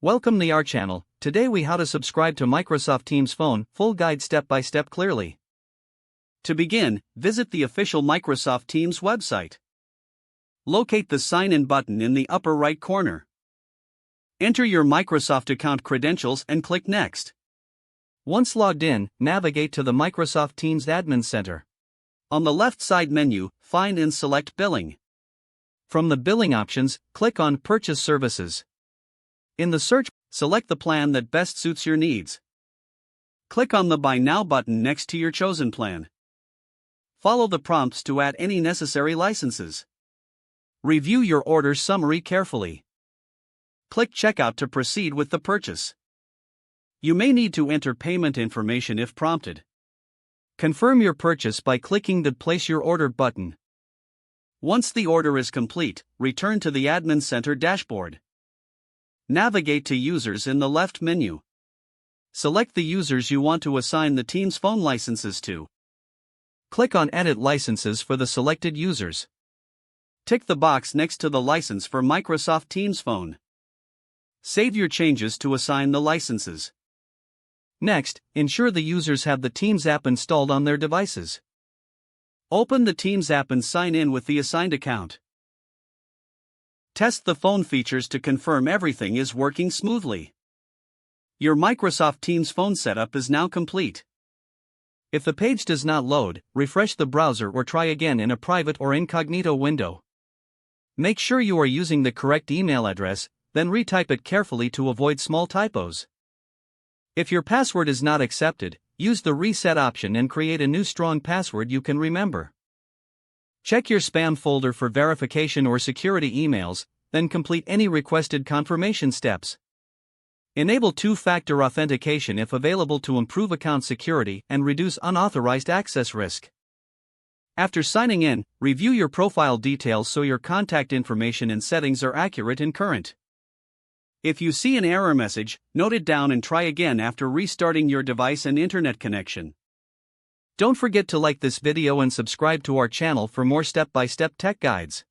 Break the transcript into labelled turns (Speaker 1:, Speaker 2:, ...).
Speaker 1: Welcome to our channel. Today we how to subscribe to Microsoft Teams Phone, full guide step by step clearly. To begin, visit the official Microsoft Teams website. Locate the sign in button in the upper right corner. Enter your Microsoft account credentials and click Next. Once logged in, navigate to the Microsoft Teams Admin Center. On the left side menu, find and select Billing. From the billing options, click on Purchase Services. In the search, select the plan that best suits your needs. Click on the Buy Now button next to your chosen plan. Follow the prompts to add any necessary licenses. Review your order summary carefully. Click Checkout to proceed with the purchase. You may need to enter payment information if prompted. Confirm your purchase by clicking the Place Your Order button. Once the order is complete, return to the Admin Center dashboard. Navigate to Users in the left menu. Select the users you want to assign the Teams Phone licenses to. Click on Edit Licenses for the selected users. Tick the box next to the license for Microsoft Teams Phone. Save your changes to assign the licenses. Next, ensure the users have the Teams app installed on their devices. Open the Teams app and sign in with the assigned account. Test the phone features to confirm everything is working smoothly. Your Microsoft Teams Phone setup is now complete. If the page does not load, refresh the browser or try again in a private or incognito window. Make sure you are using the correct email address, then retype it carefully to avoid small typos. If your password is not accepted, use the reset option and create a new strong password you can remember. Check your spam folder for verification or security emails, then complete any requested confirmation steps. Enable two-factor authentication if available to improve account security and reduce unauthorized access risk. After signing in, review your profile details so your contact information and settings are accurate and current. If you see an error message, note it down and try again after restarting your device and internet connection. Don't forget to like this video and subscribe to our channel for more step-by-step tech guides.